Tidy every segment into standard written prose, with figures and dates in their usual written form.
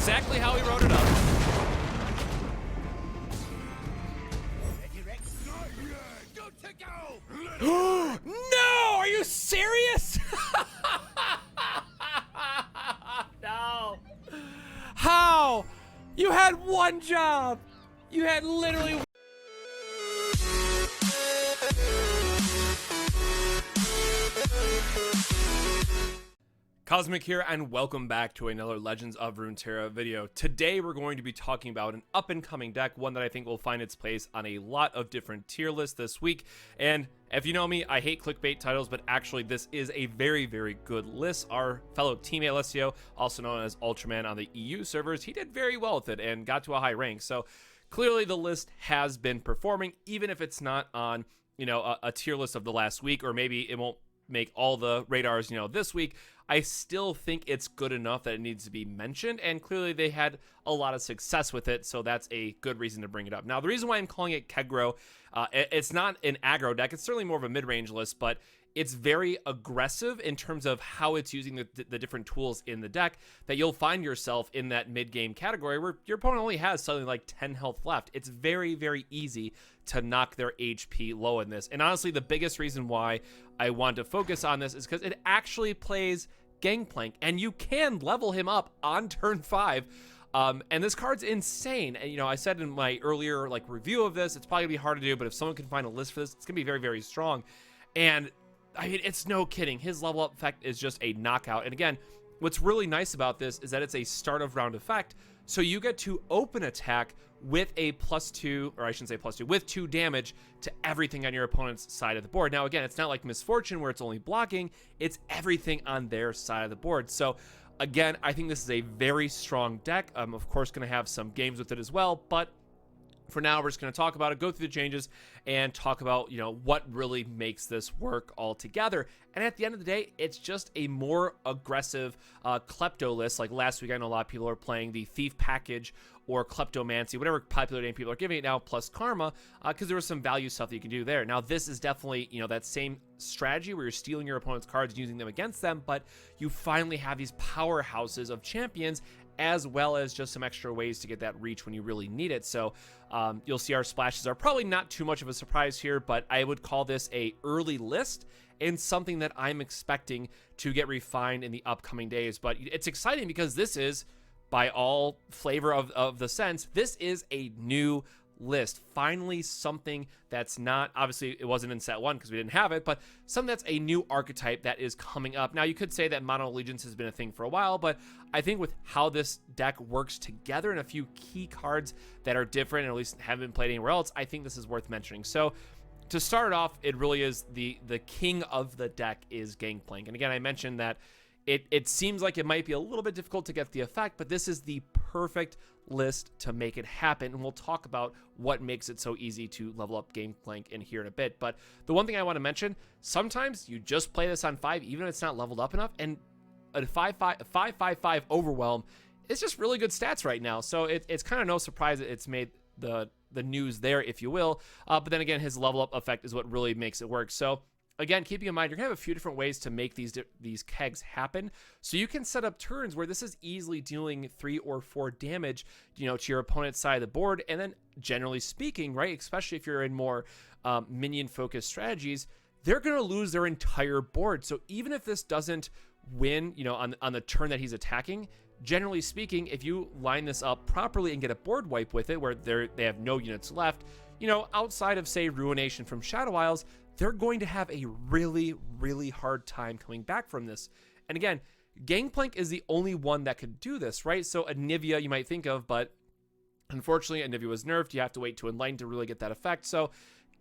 exactly how he wrote it up. No! Are you serious? No. How? You had one job. You had literally... Cosmic here, and welcome back to another Legends of Runeterra video. Today we're going to be talking about an up-and-coming deck, one that I think will find its place on a lot of different tier lists this week. And if you know me, I hate clickbait titles, but actually this is a very, very good list. Our fellow teammate Alessio, also known as Ultraman on the EU servers, he did very well with it and got to a high rank. So clearly the list has been performing, even if it's not on, you know, a tier list of the last week, or maybe it won't make all the radars, you know, this week. I still think it's good enough that it needs to be mentioned, and clearly they had a lot of success with it, so that's a good reason to bring it up. Now, the reason why I'm calling it KEGGRO, it's not an aggro deck, it's certainly more of a mid-range list, but it's very aggressive in terms of how it's using the different tools in the deck, that you'll find yourself in that mid-game category where your opponent only has something like 10 health left. It's very, very easy to knock their HP low in this. And honestly, the biggest reason why I want to focus on this is because it actually plays Gangplank, and you can level him up on turn 5. And this card's insane. And, you know, I said in my earlier review of this, it's probably gonna be hard to do, but if someone can find a list for this, it's gonna be very, very strong. And I mean, it's no kidding. His level up effect is just a knockout. And again, what's really nice about this is that it's a start of round effect. So you get to open attack with a +2, or I shouldn't say +2, with 2 damage to everything on your opponent's side of the board. Now, again, it's not like Misfortune where it's only blocking. It's everything on their side of the board. So again, I think this is a very strong deck. I'm, of course, going to have some games with it as well, but for now, we're just going to talk about it, go through the changes, and talk about, you know, what really makes this work all together. And at the end of the day, it's just a more aggressive Klepto list. Like last week, I know a lot of people are playing the Thief package or Kleptomancy, whatever popular name people are giving it now, plus Karma, because there was some value stuff that you can do there. Now, this is definitely, you know, that same strategy where you're stealing your opponent's cards and using them against them, but you finally have these powerhouses of champions, as well as just some extra ways to get that reach when you really need it. So you'll see our splashes are probably not too much of a surprise here, but I would call this a early list and something that I'm expecting to get refined in the upcoming days. But it's exciting because this is, by all flavor of the sense, this is a new list. Finally, something that's not, obviously it wasn't in set 1 because we didn't have it, but something that's a new archetype that is coming up. Now, you could say that Mono Allegiance has been a thing for a while, but I think with how this deck works together and a few key cards that are different and at least haven't been played anywhere else, I think this is worth mentioning. So to start off, it really is the king of the deck is Gangplank. And again, I mentioned that it seems like it might be a little bit difficult to get the effect, but this is the perfect list to make it happen. And we'll talk about what makes it so easy to level up Gangplank in here in a bit. But the one thing I want to mention, sometimes you just play this on 5, even if it's not leveled up enough, and a 5/5 Overwhelm is just really good stats right now. So it's kind of no surprise that it's made the news there, if you will. But then again, his level up effect is what really makes it work. So again, keeping in mind, you're gonna have a few different ways to make these kegs happen. So you can set up turns where this is easily dealing 3 or 4 damage, you know, to your opponent's side of the board. And then generally speaking, right, especially if you're in more minion focused strategies, they're gonna lose their entire board. So even if this doesn't win, you know, on the turn that he's attacking, generally speaking, if you line this up properly and get a board wipe with it where they have no units left, you know, outside of, say, Ruination from Shadow Isles, they're going to have a really, really hard time coming back from this. And again, Gangplank is the only one that could do this, right? So Anivia you might think of, but unfortunately Anivia was nerfed. You have to wait to Enlighten to really get that effect. So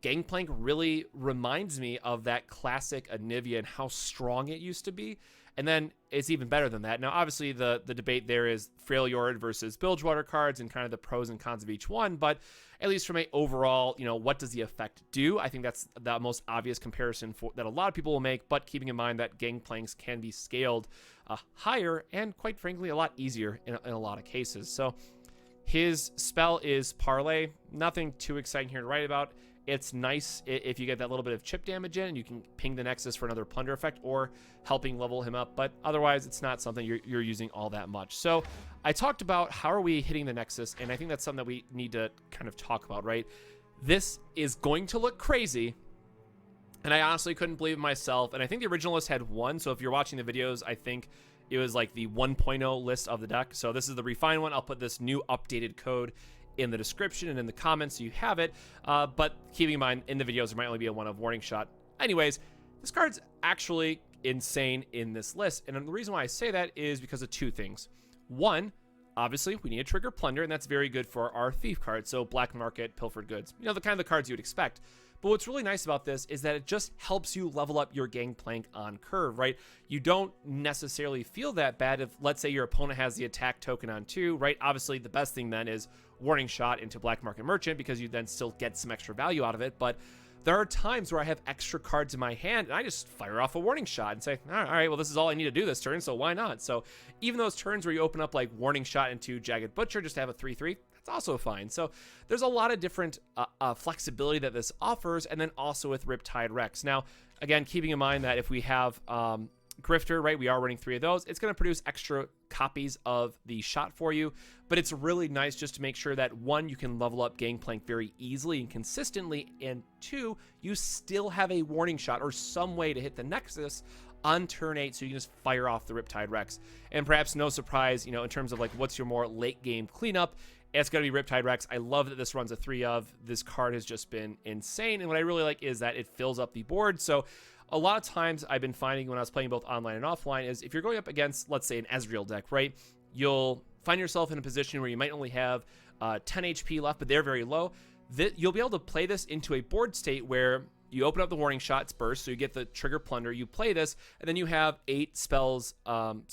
Gangplank really reminds me of that classic Anivia and how strong it used to be. And then it's even better than that. Now, obviously, the debate there is Freljord versus Bilgewater cards and kind of the pros and cons of each one. But at least from a overall, you know, what does the effect do? I think that's the most obvious comparison that a lot of people will make. But keeping in mind that Gangplanks can be scaled higher and, quite frankly, a lot easier in a lot of cases. So his spell is Parlay. Nothing too exciting here to write about. It's nice if you get that little bit of chip damage in and you can ping the Nexus for another plunder effect or helping level him up, but otherwise it's not something you're using all that much. So I talked about how are we hitting the Nexus, and I think that's something that we need to kind of talk about, right? This is going to look crazy, and I honestly couldn't believe it myself, and I think the original list had 1, so if you're watching the videos, I think it was like the 1.0 list of the deck. So this is the refined one. I'll put this new updated code in the description and in the comments so you have it, but keeping in mind in the videos there might only be a 1 of warning shot. Anyways, this card's actually insane in this list, and the reason why I say that is because of 2 things. 1, obviously we need to trigger plunder, and that's very good for our thief cards, so black market, pilfered goods, you know, the kind of the cards you would expect. But what's really nice about this is that it just helps you level up your Gangplank on curve, right? You don't necessarily feel that bad if, let's say, your opponent has the attack token on 2, right? Obviously, the best thing then is warning shot into Black Market Merchant because you then still get some extra value out of it. But there are times where I have extra cards in my hand and I just fire off a warning shot and say, all right, well, this is all I need to do this turn, so why not? So even those turns where you open up like warning shot into Jagged Butcher just to have a 3/3, that's also fine. So there's a lot of different flexibility that this offers, and then also with Riptide Rex. Now, again, keeping in mind that if we have Grifter, right, we are running 3 of those, it's going to produce extra copies of the shot for you, but it's really nice just to make sure that 1, you can level up Gangplank very easily and consistently, and 2, you still have a warning shot or some way to hit the Nexus on turn 8, so you can just fire off the Riptide Rex. And perhaps no surprise, you know, in terms of like what's your more late game cleanup, it's going to be Riptide Rex. I love that this runs a 3 of. This card has just been insane, and what I really like is that it fills up the board. So a lot of times I've been finding when I was playing both online and offline is if you're going up against, let's say, an Ezreal deck, right, you'll find yourself in a position where you might only have 10 HP left, but they're very low. You'll be able to play this into a board state where you open up the warning shots burst, so you get the trigger plunder, you play this, and then you have 7 spells on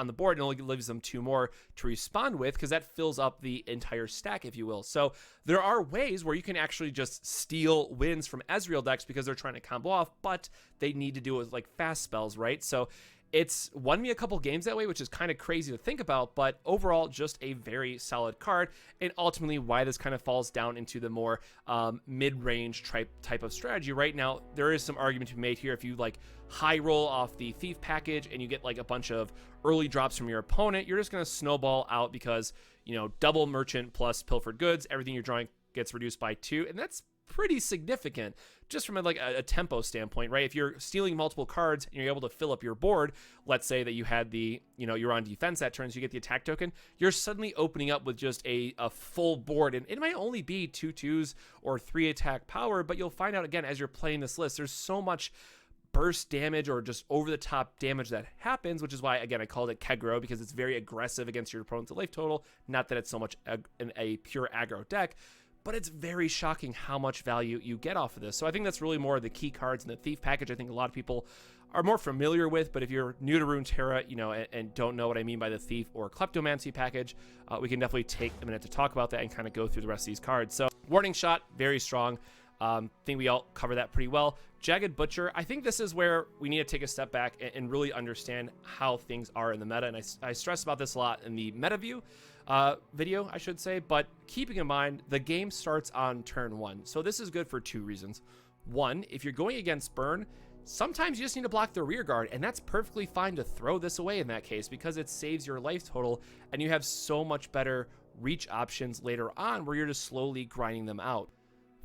the board, and only leaves them 2 more to respond with, because that fills up the entire stack, if you will. So there are ways where you can actually just steal wins from Ezreal decks because they're trying to combo off, but they need to do it with like fast spells, right? So it's won me a couple games that way, which is kind of crazy to think about, but overall, just a very solid card, and ultimately why this kind of falls down into the more mid-range type of strategy. Right now, there is some argument to be made here. If you like high roll off the Thief package and you get like a bunch of early drops from your opponent, you're just going to snowball out because, you know, double Merchant plus Pilfered Goods, everything you're drawing gets reduced by 2, and that's pretty significant just from a tempo standpoint, right? If you're stealing multiple cards and you're able to fill up your board, let's say that you had you're on defense that turns, you get the attack token, you're suddenly opening up with just a full board, and it might only be 2 2s or 3 attack power, but you'll find out again as you're playing this list, there's so much burst damage or just over the top damage that happens, which is why again I called it KEGGRO, because it's very aggressive against your opponent's life total. Not that it's so much a pure aggro deck, but it's very shocking how much value you get off of this. So I think that's really more of the key cards in the Thief package. I think a lot of people are more familiar with, but if you're new to Runeterra, you know, and don't know what I mean by the Thief or Kleptomancy package, we can definitely take a minute to talk about that and kind of go through the rest of these cards. So Warning Shot, very strong. Think we all cover that pretty well. Jagged Butcher, I think this is where we need to take a step back and really understand how things are in the meta, and I stress about this a lot in the meta view video, I should say, but keeping in mind the game starts on turn 1, so this is good for 2 reasons. 1, if you're going against burn, sometimes you just need to block the rear guard, and that's perfectly fine to throw this away in that case because it saves your life total, and you have so much better reach options later on where you're just slowly grinding them out.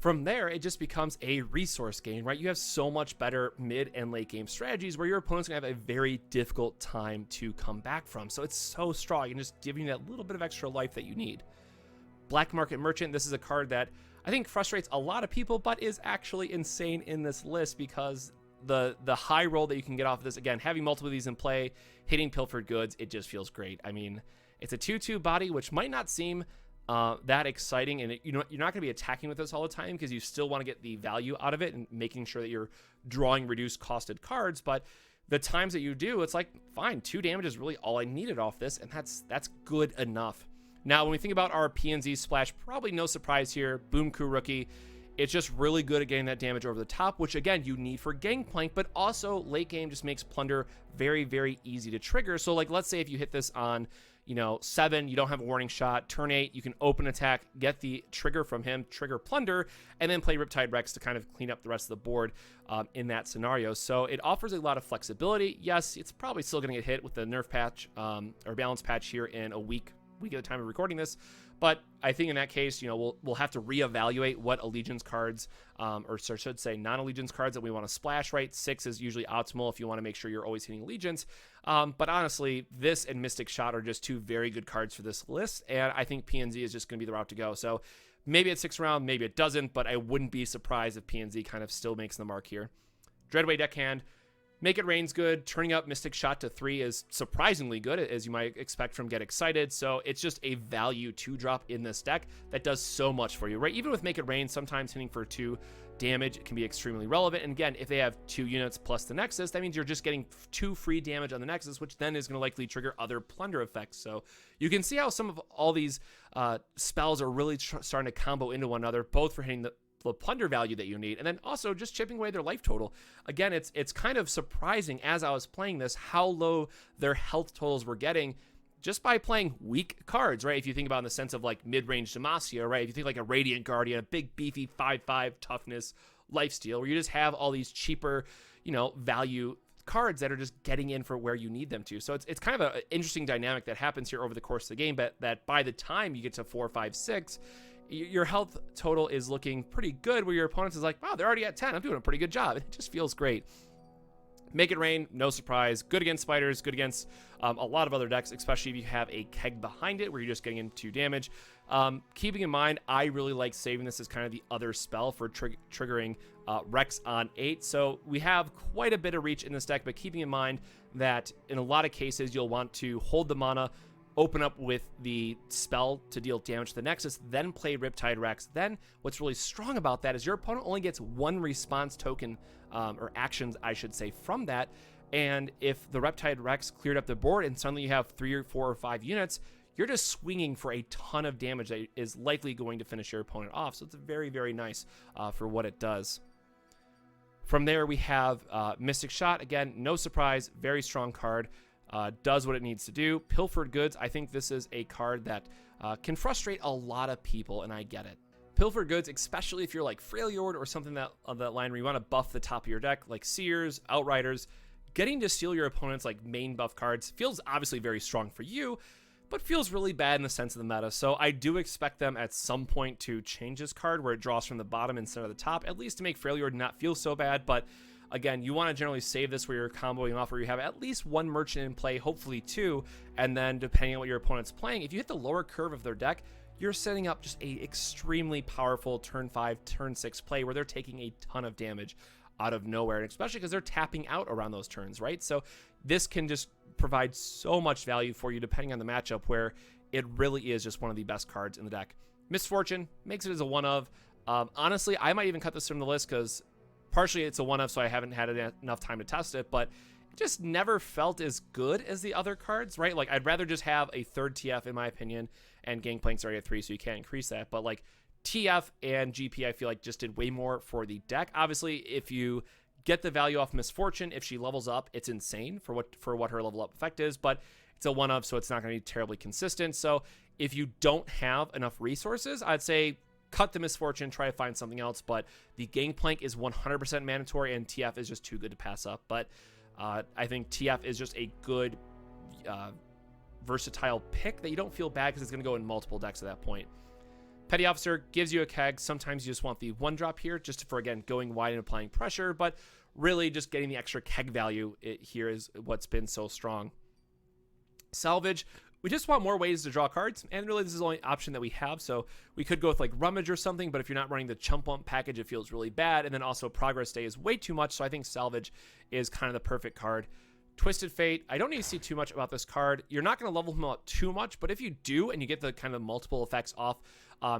From there, it just becomes a resource game, right? You have so much better mid and late game strategies where your opponent's gonna have a very difficult time to come back from. So it's so strong and just giving you that little bit of extra life that you need. Black Market Merchant, this is a card that I think frustrates a lot of people, but is actually insane in this list because the high roll that you can get off of this, again, having multiple of these in play, hitting Pilfered Goods, it just feels great. I mean, it's a 2/2 body, which might not seem that exciting, and you're not going to be attacking with this all the time because you still want to get the value out of it and making sure that you're drawing reduced costed cards, but the times that you do, it's like, fine, 2 damage is really all I needed off this, and that's good enough. Now, when we think about our PNZ splash, probably no surprise here, Boom Crew Rookie, it's just really good at getting that damage over the top, which again, you need for Gangplank, but also late game just makes Plunder very, very easy to trigger. So like, let's say if you hit this on, you know, 7, you don't have a warning shot. Turn 8, you can open attack, get the trigger from him, trigger Plunder, and then play Riptide Rex to kind of clean up the rest of the board in that scenario. So it offers a lot of flexibility. Yes, it's probably still going to get hit with the nerf patch or balance patch here in a week at the time of recording this. But I think in that case, you know, we'll have to reevaluate what allegiance cards, or should say non-allegiance cards that we want to splash, right? 6 is usually optimal if you want to make sure you're always hitting allegiance. But honestly, this and Mystic Shot are just 2 very good cards for this list, and I think PNZ is just going to be the route to go. So maybe it sticks around, maybe it doesn't, but I wouldn't be surprised if PNZ kind of still makes the mark here. Dreadway deckhand. Make It Rain's good. Turning up Mystic Shot to 3 is surprisingly good, as you might expect from Get Excited. So it's just a value 2-drop in this deck that does so much for you, right? Even with Make It Rain, sometimes hitting for 2 damage can be extremely relevant. And again, if they have 2 units plus the Nexus, that means you're just getting 2 free damage on the Nexus, which then is going to likely trigger other Plunder effects. So you can see how some of all these spells are really starting to combo into one another, both for hitting the Plunder value that you need, and then also just chipping away their life total. Again, it's kind of surprising as I was playing this how low their health totals were getting just by playing weak cards, right? If you think about in the sense of like mid-range Demacia, right? If you think like a Radiant Guardian, a big beefy 5/5 toughness lifesteal, where you just have all these cheaper, you know, value cards that are just getting in for where you need them to. So it's kind of an interesting dynamic that happens here over the course of the game, but that by the time you get to 4, 5, 6, your health total is looking pretty good, where your opponent is like, wow, they're already at 10. I'm doing a pretty good job. It just feels great. Make It Rain, no surprise. Good against spiders, good against a lot of other decks, especially if you have a keg behind it where you're just getting into damage. Keeping in mind, I really like saving this as kind of the other spell for triggering Rex on 8. So we have quite a bit of reach in this deck, but keeping in mind that in a lot of cases, you'll want to hold the mana, open up with the spell to deal damage to the Nexus, then play Riptide Rex. Then what's really strong about that is your opponent only gets 1 response token, or actions, I should say, from that. And if the Riptide Rex cleared up the board and suddenly you have 3 or 4 or 5 units, you're just swinging for a ton of damage that is likely going to finish your opponent off. So it's very, very nice for what it does. From there, we have Mystic Shot. Again, no surprise, very strong card. Does what it needs to do. Pilfered Goods, I think this is a card that can frustrate a lot of people, and I get it. Pilfered Goods, especially if you're like Freljord or something that of that line where you want to buff the top of your deck, like Seers, Outriders, getting to steal your opponent's like main buff cards feels obviously very strong for you, but feels really bad in the sense of the meta. So I do expect them at some point to change this card where it draws from the bottom instead of the top, at least to make Freljord not feel so bad. But again, you want to generally save this where you're comboing off, where you have at least 1 merchant in play, hopefully 2, and then depending on what your opponent's playing, if you hit the lower curve of their deck, you're setting up just a extremely powerful turn 5, turn 6 play where they're taking a ton of damage out of nowhere, and especially because they're tapping out around those turns, right? So this can just provide so much value for you depending on the matchup, where it really is just one of the best cards in the deck. Misfortune makes it as a 1-of. Honestly, I might even cut this from the list because partially it's a 1-of, so I haven't had enough time to test it, but it just never felt as good as the other cards, right? Like, I'd rather just have a 3rd TF, in my opinion, and Gangplank's already at 3, so you can't increase that. But, like, TF and GP, I feel like, just did way more for the deck. Obviously, if you get the value off Misfortune, if she levels up, it's insane for what her level up effect is, but it's a 1-of, so it's not going to be terribly consistent. So if you don't have enough resources, I'd say cut the Misfortune, try to find something else, but the Gangplank is 100% mandatory, and TF is just too good to pass up. But I think TF is just a good versatile pick that you don't feel bad because it's going to go in multiple decks at that point. Petty Officer gives you a keg. Sometimes you just want the 1-drop here just for, again, going wide and applying pressure, but really just getting the extra keg value here is what's been so strong. Salvage, we just want more ways to draw cards, and really this is the only option that we have, so we could go with like Rummage or something, but if you're not running the Chump Bump package, it feels really bad, and then also Progress Day is way too much, so I think Salvage is kind of the perfect card. Twisted Fate, I don't need to see too much about this card. You're not going to level him up too much, but if you do, and you get the kind of multiple effects off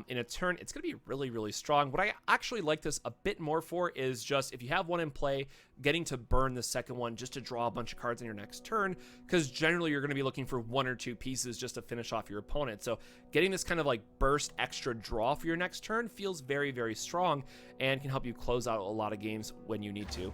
in a turn, it's going to be really, really strong. What I actually like this a bit more for is just, if you have one in play, getting to burn the second one just to draw a bunch of cards in your next turn, because generally you're going to be looking for 1 or 2 pieces just to finish off your opponent. So getting this kind of like burst extra draw for your next turn feels very, very strong and can help you close out a lot of games when you need to.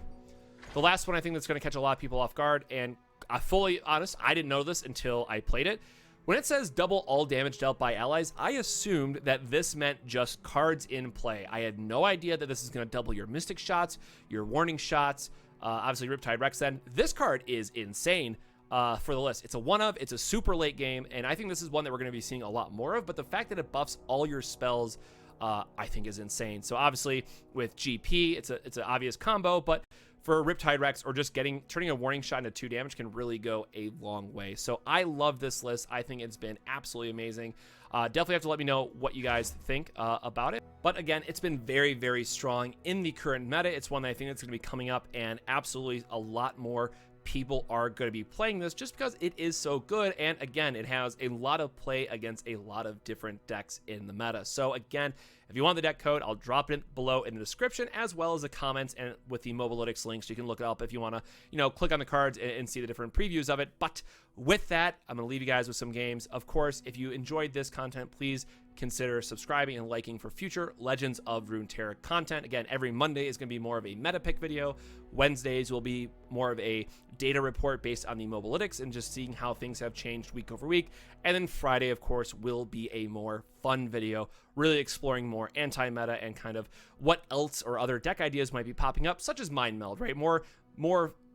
The last one I think that's going to catch a lot of people off guard, and I'm fully honest, I didn't know this until I played it. When it says double all damage dealt by allies, I assumed that this meant just cards in play. I had no idea that this is going to double your Mystic shots, your Warning shots, obviously Riptide Rex then. This card is insane for the list. It's a one-of, it's a super late game, and I think this is one that we're going to be seeing a lot more of, but the fact that it buffs all your spells, I think is insane. So obviously with GP, it's an obvious combo, but for Riptide Rex or just turning a Warning shot into 2 damage can really go a long way. So I love this list. I think it's been absolutely amazing. Definitely have to let me know what you guys think about it. But again, it's been very, very strong in the current meta. It's one that I think that's going to be coming up, and absolutely a lot more people are going to be playing this just because it is so good. And again, it has a lot of play against a lot of different decks in the meta. So again, if you want the deck code, I'll drop it below in the description, as well as the comments and with the Mobalytics links. You can look it up if you want to, click on the cards and see the different previews of it. But with that, I'm going to leave you guys with some games. Of course, if you enjoyed this content, please consider subscribing and liking for future Legends of Runeterra content. Again, every Monday is going to be more of a meta pick video. Wednesdays will be more of a data report based on the Mobalytics and just seeing how things have changed week over week. And then Friday, of course, will be a more fun video, really exploring more anti-meta and kind of what else or other deck ideas might be popping up, such as Mind Meld, right? More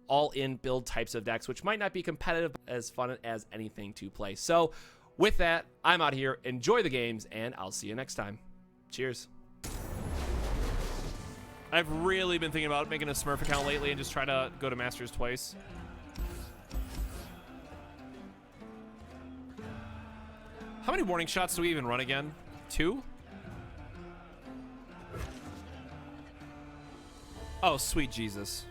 all-in build types of decks, which might not be competitive, as fun as anything to play. So with that, I'm out here. Enjoy the games, and I'll see you next time. Cheers. I've really been thinking about making a Smurf account lately and just try to go to Masters twice. How many Warning shots do we even run again? 2? Oh, sweet Jesus.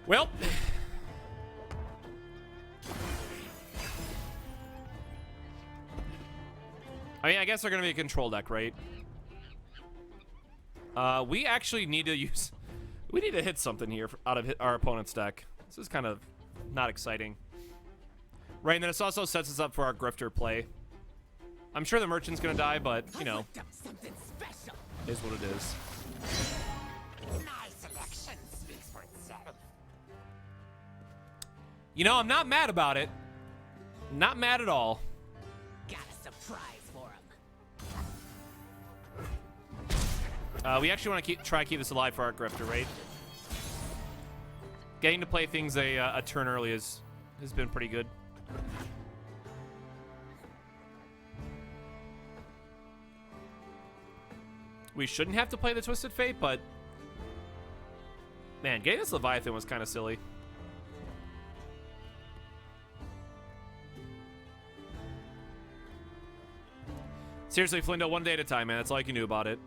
Well, I mean, I guess they're going to be a control deck, right? We actually need to use... We need to hit something here out of our opponent's deck. This is kind of not exciting. Right, and then it also sets us up for our Grifter play. I'm sure the Merchant's going to die, but, you know, is what it is. My selection speaks for itself. You know, I'm not mad about it. Not mad at all. Got a surprise for him. We actually want to try to keep this alive for our Grifter, right? Getting to play things a turn early has been pretty good. We shouldn't have to play the Twisted Fate, but man, getting this Leviathan was kind of silly. Seriously, Flindo, one day at a time, man. That's all I can do about it.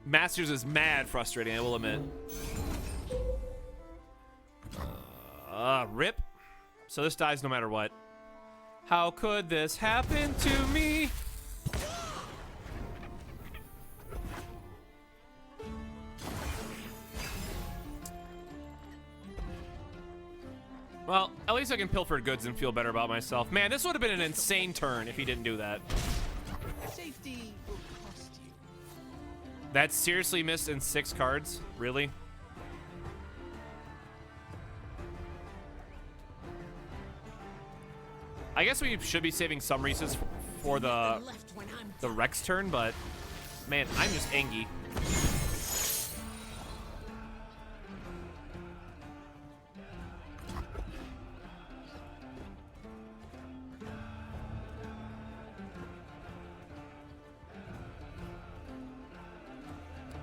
Masters is mad frustrating, I will admit. Rip. So this dies no matter what. How could this happen to me? Well, at least I can pilfer goods and feel better about myself. Man, this would have been an insane turn if he didn't do that. Safety will cost you. That's seriously missed in 6 cards? Really? I guess we should be saving some Reese's for the Rex turn, but man, I'm just angry.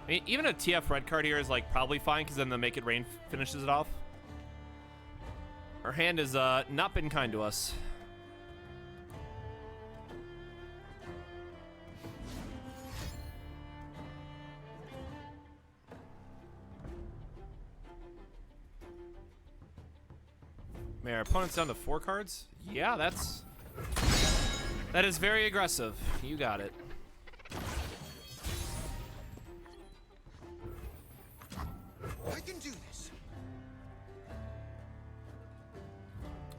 I mean, even a TF red card here is like probably fine because then the Make It Rain finishes it off. Our hand has not been kind to us. Man, our opponent's down to 4 cards? Yeah, that is very aggressive. You got it. I can do this.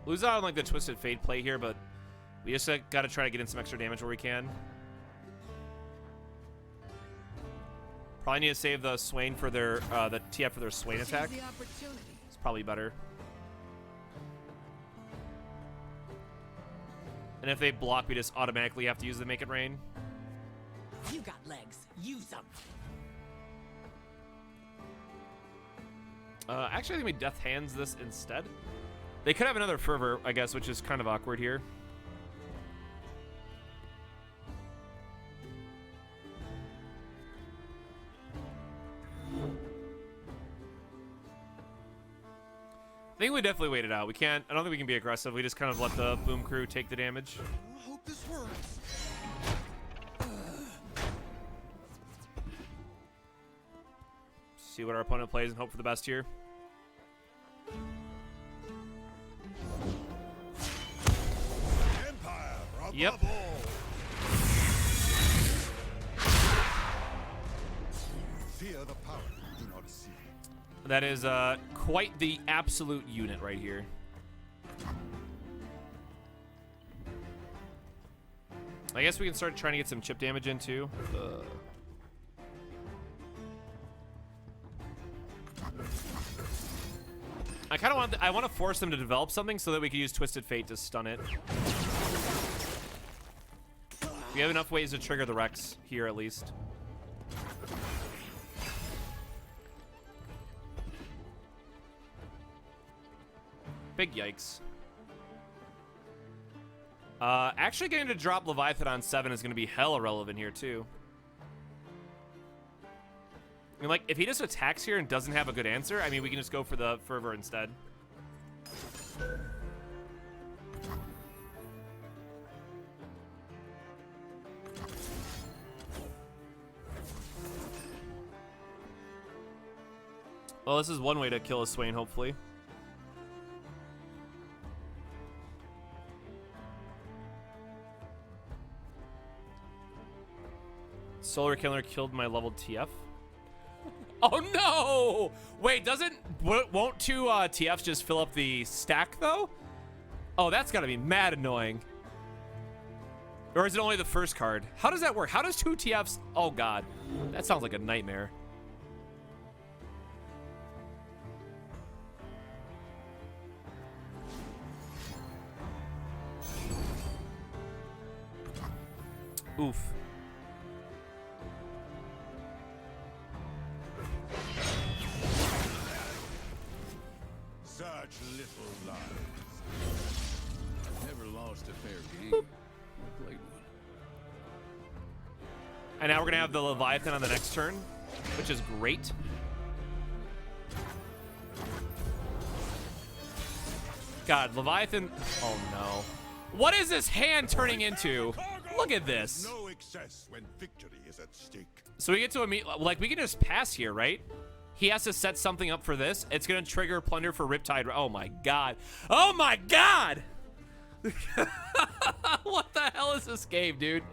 Lose out on like the Twisted Fate play here, but we just got to try to get in some extra damage where we can. Probably need to save the Swain for their the TF for their Swain attack. It's probably better. And if they block, we just automatically have to use the Make It Rain. You got legs. Use them. Actually, I think we Death Hands this instead. They could have another Fervor, I guess, which is kind of awkward here. I think we definitely wait it out. We can't. I don't think we can be aggressive. We just kind of let the Boom Crew take the damage. I hope this works. See what our opponent plays and hope for the best here. Empire above Yep. all. Fear the power you do not see. That is quite the absolute unit right here. I guess we can start trying to get some chip damage in too. I kind of want to force them to develop something so that we can use Twisted Fate to stun it. We have enough ways to trigger the Rex here at least. Big yikes. Actually getting to drop Leviathan on 7 is going to be hella relevant here too. I mean, like, if he just attacks here and doesn't have a good answer, I mean, we can just go for the Fervor instead. Well, this is one way to kill a Swain, hopefully. Solar Killer killed my leveled TF. Oh no! Wait, won't 2 TFs just fill up the stack though? Oh, that's gotta be mad annoying. Or is it only the first card? How does that work? How does 2 TFs? Oh god, that sounds like a nightmare. Oof. Such little lives. Never lost a fair game. Or played one. And now we're gonna have the Leviathan on the next turn, which is great. God, Leviathan. Oh no. What is this hand turning into? Look at this. No excess when victory is at stake. So we get to a meet, like we can just pass here, right? He has to set something up for this. It's gonna trigger Plunder for Riptide. Oh my god. Oh my god! What the hell is this game, dude?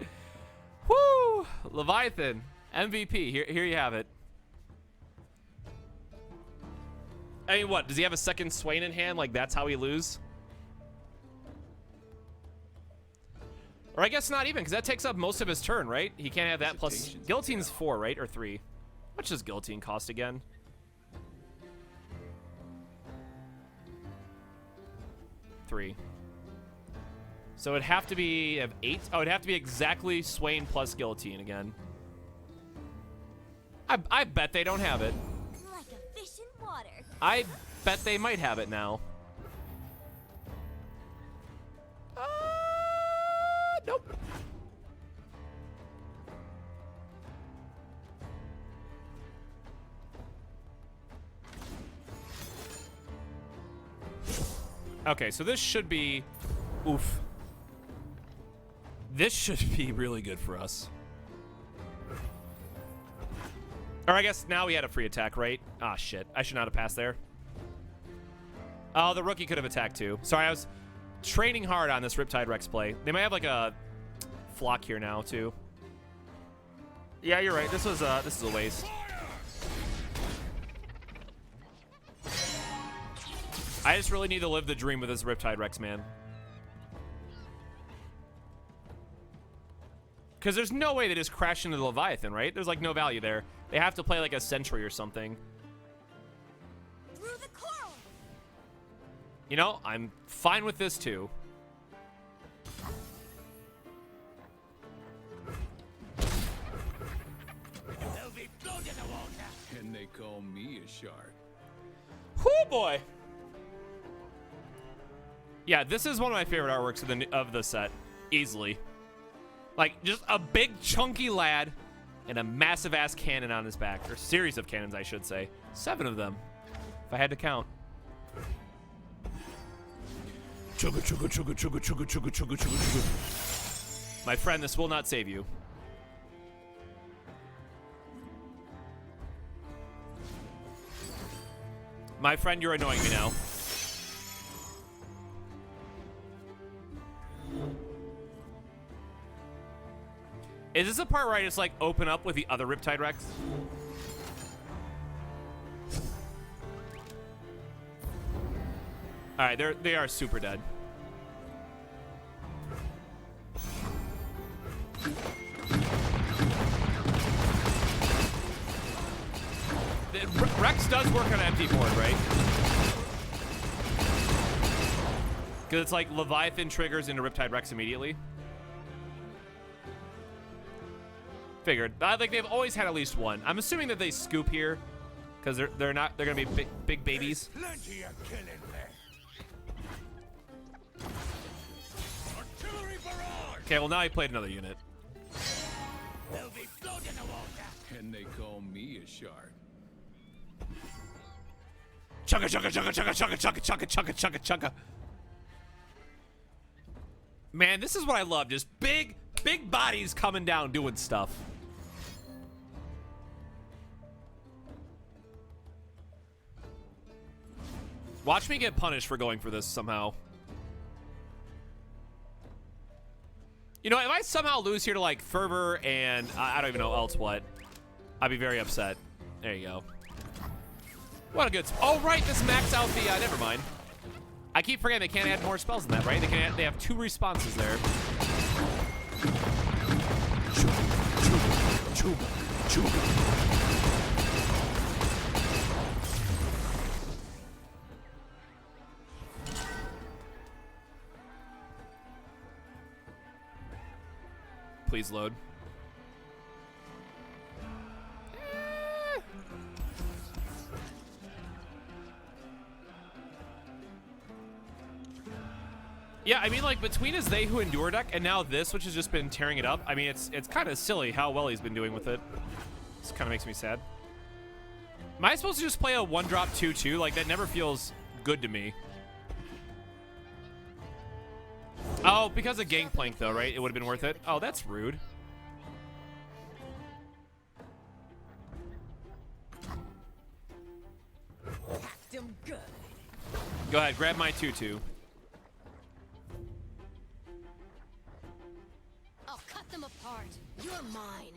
Woo! Leviathan, MVP. Here you have it. I mean, what? Does he have a second Swain in hand? Like, that's how he lose? Or I guess not even, because that takes up most of his turn, right? He can't have that plus... Guillotine's 4, right? Or 3. How much does Guillotine cost again? Three. So it'd have to be... Have 8? Oh, it'd have to be exactly Swain plus Guillotine again. I bet they don't have it. Like a fish in water. I bet they might have it now. Nope. Okay, so this should be... Oof. This should be really good for us. Or I guess now we had a free attack, right? Ah, shit. I should not have passed there. Oh, the rookie could have attacked too. Sorry, I was training hard on this Riptide Rex play. They might have like a flock here now too. Yeah, you're right. This is a waste. I just really need to live the dream with this Riptide Rex, man. Because there's no way they just crash into the Leviathan, right? There's like no value there. They have to play like a Sentry or something. Through the coral. You know, I'm fine with this too. call me a shark. Whoo boy. Yeah, this is one of my favorite artworks of the set, easily. Like, just a big chunky lad and a massive ass cannon on his back, or series of cannons, I should say. 7 of them, if I had to count. Chugga chugga chugga chugga chugga chugga chugga chugga chugga. My friend, this will not save you. My friend, you're annoying me now. Is this a part where I just like open up with the other Riptide Rex? All right, they are super dead. Rex does work on an empty board, right? Because it's like Leviathan triggers into Riptide Rex immediately. Figured. I think they've always had at least one. I'm assuming that they scoop here because they're gonna be big babies. Plenty of killing left. Artillery barrage. Okay, well now he played another unit. They'll be floating in the water. And they call me a shark. Chugga chugga chugga chugga chugga chugga chugga chugga chugga chugga. Man, this is what I love. Just big bodies coming down doing stuff. Watch me get punished for going for this somehow. You know, if I somehow lose here to like Fervor and I don't even know else what, I'd be very upset. There you go. What a good. Oh right, this max out the. Never mind. I keep forgetting they can't add more spells than that, right? They have 2 responses there. Chuga, chuga, chuga. Please load. Yeah, I mean, like, between his They Who Endure deck and now this, which has just been tearing it up, I mean, it's kind of silly how well he's been doing with it. This kind of makes me sad. Am I supposed to just play a 1-drop 2/2? Like, that never feels good to me. Oh, because of Gangplank, though, right? It would have been worth it. Oh, that's rude. Packed 'em good. Go ahead, grab my 2/2. I'll cut them apart. You're mine.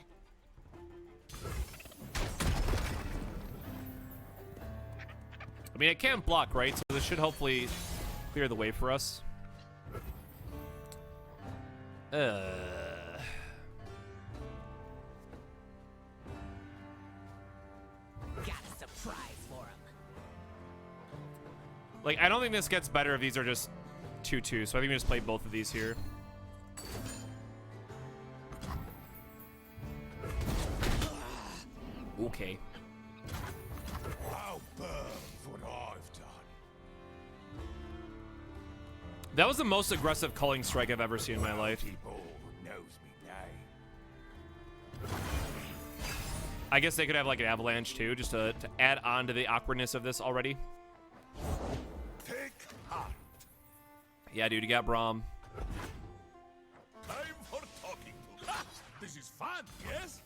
I mean, it can't block, right? So this should hopefully clear the way for us. Got a surprise for him. Like, I don't think this gets better if these are just 2/2, so I think we just play both of these here. Okay. How burn for what I've done. That was the most aggressive culling strike I've ever seen in my life. People who knows me name. I guess they could have like an avalanche too, just to add on to the awkwardness of this already. Take heart. Yeah, dude, you got Braum. Time for talking to. Ha! This is fun, yes?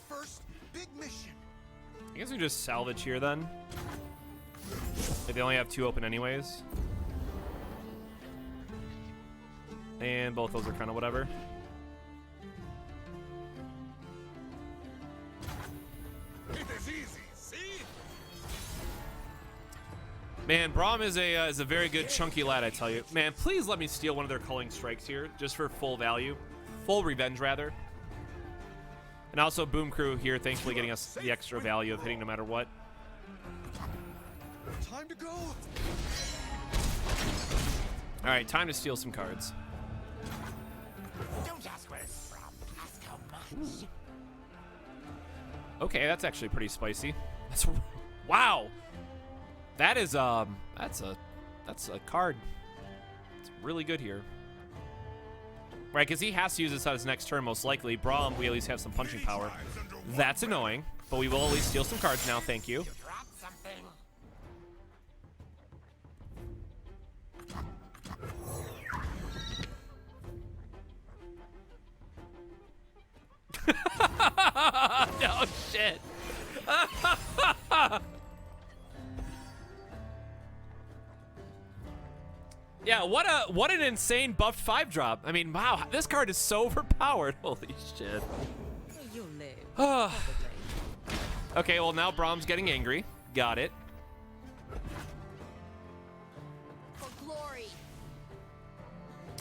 First big mission. I guess we just salvage here then. If they only have 2 open anyways. And both those are kind of whatever. It is easy, see? Man, Braum is a very good chunky lad, I tell you. Man, please let me steal one of their culling strikes here, just for full value. Full revenge, rather. And also Boom Crew here, thankfully getting us the extra value of hitting no matter what. Time to go. Alright, time to steal some cards. Don't ask where it's from. Ask how much. Okay, that's actually pretty spicy. That's wow. That is that's a card. It's really good here. Right, because he has to use this on his next turn most likely. Braum, we at least have some punching power. That's annoying, but we will at least steal some cards now. Thank you. Drop something. No shit. Yeah, what an insane buffed 5-drop. I mean, wow, this card is so overpowered. Holy shit. You'll live. Probably. Okay, well now Braum's getting angry. Got it. For glory.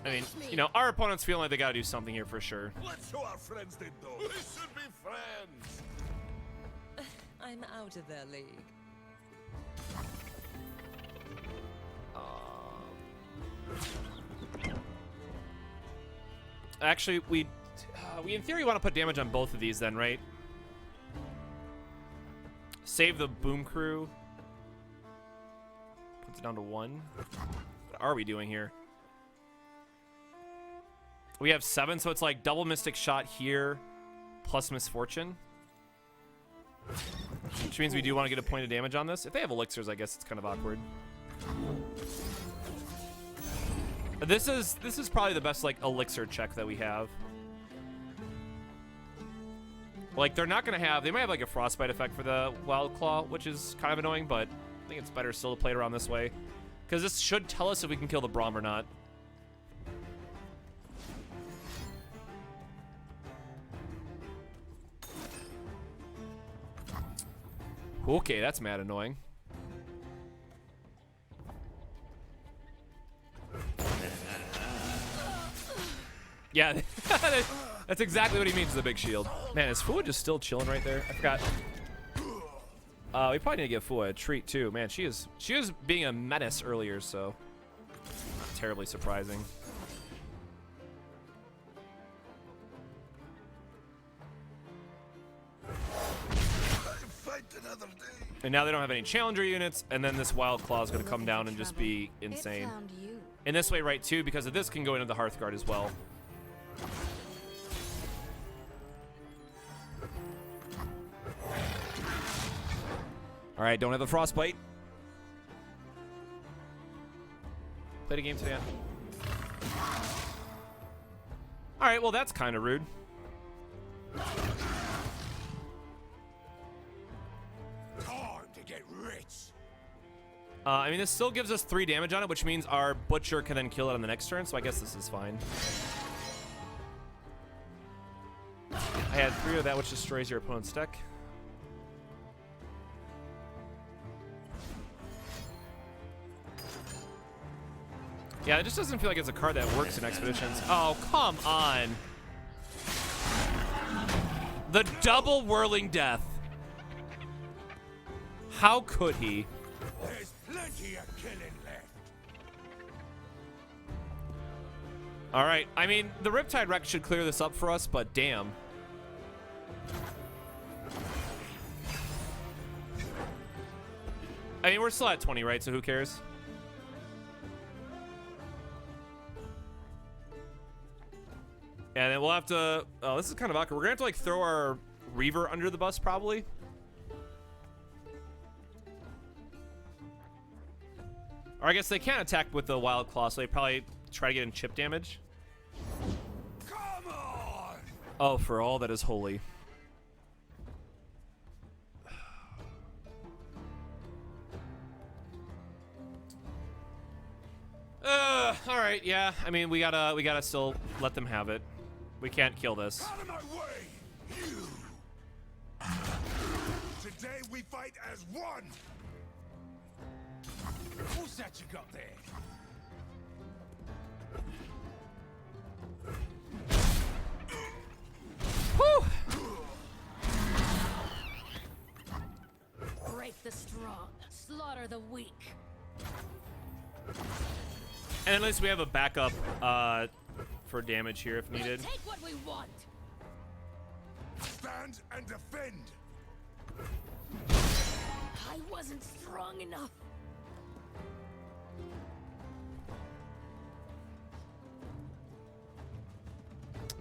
I mean, you know, our opponents feel like they gotta do something here for sure. Let's show our friends they don't. We should be friends. I'm out of their league. Actually, we in theory want to put damage on both of these then, right? Save the boom crew. Puts it down to 1. What are we doing here? We have 7, so it's like double mystic shot here plus misfortune. Which means we do want to get a point of damage on this. If they have elixirs, I guess it's kind of awkward. This is probably the best like elixir check that we have. Like they're not gonna have, they might have like a frostbite effect for the wild claw, which is kind of annoying, but I think it's better still to play it around this way, because this should tell us if we can kill the Braum or not. Okay, that's mad annoying. Yeah, that's exactly what he means with the big shield. Man, is Fua just still chilling right there? I forgot. We probably need to give Fua a treat too. Man, she was being a menace earlier, so terribly surprising. And now they don't have any challenger units, and then this wild claw is going to come down and just be insane. And this way, right too, because of this can go into the Hearthguard as well. All right, don't have the frostbite. Played a game today. All right, well that's kind of rude. I mean, this still gives us 3 damage on it, which means our Butcher can then kill it on the next turn, so I guess this is fine. I had 3 of that, which destroys your opponent's deck. Yeah, it just doesn't feel like it's a card that works in Expeditions. Oh, come on. The double whirling death. How could he? There's plenty of killing left. All right, I mean, the Riptide Wreck should clear this up for us, but damn. I mean, we're still at 20, right? So who cares? And then we'll have to... Oh, this is kind of awkward. We're going to have to, like, throw our Reaver under the bus, probably. Or I guess they can't attack with the Wild Claw, so they probably try to get in chip damage. Come on! Oh, for all that is holy. All right, yeah. I mean, we gotta still let them have it. We can't kill this. Out of my way, you! Today we fight as one! Who's that you got there? Whew. Break the strong, slaughter the weak. And at least we have a backup for damage here if needed. We'll take what we want. Stand and defend! I wasn't strong enough.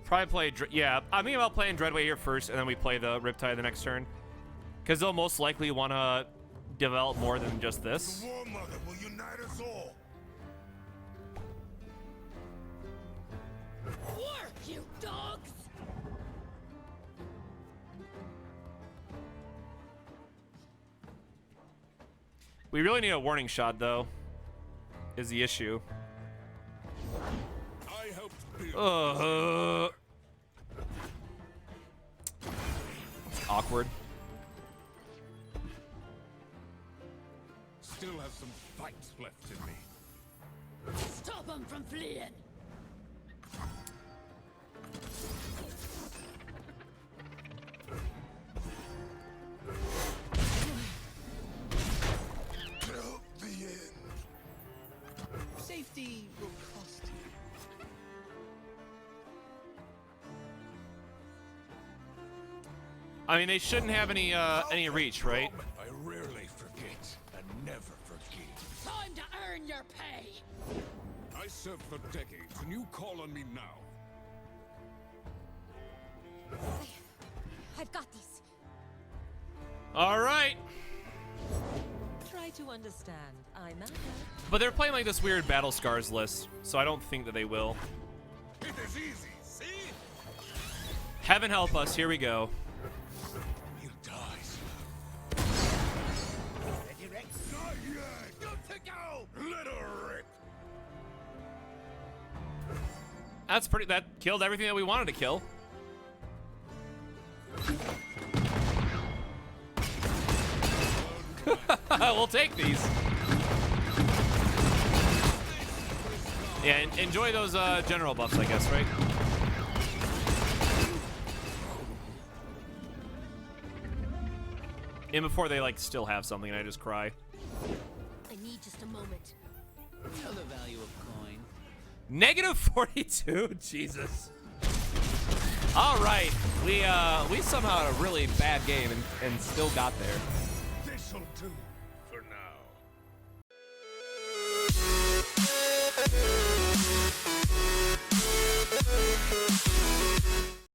Probably play, yeah, I'm thinking about playing Dreadway here first, and then we play the Riptide the next turn. Because they'll most likely want to develop more than just this. The War Mother will unite us all. Work, you dogs! We really need a warning shot, though, is the issue. I helped build. It's awkward. Still have some fights left in me. Stop them from fleeing! Till the end. Safety will cost you. I mean, they shouldn't have any reach, right? I rarely forget and never forgive. Time to earn your pay! I served for decades, and you call on me now. I've got these. All right. Try to understand. I'm out. But they're playing like this weird Battle Scars list, so I don't think that they will. It is easy, see? Heaven help us, here we go. You dies. Ready, Rex? Not yet. Got to go. Let her rip. That killed everything that we wanted to kill. We'll take these. Yeah, enjoy those general buffs, I guess, right? And before they like still have something and I just cry. I need just a moment. Know the value of coin. Negative 42? Jesus. All right. We somehow had a really bad game and still got there. This'll do.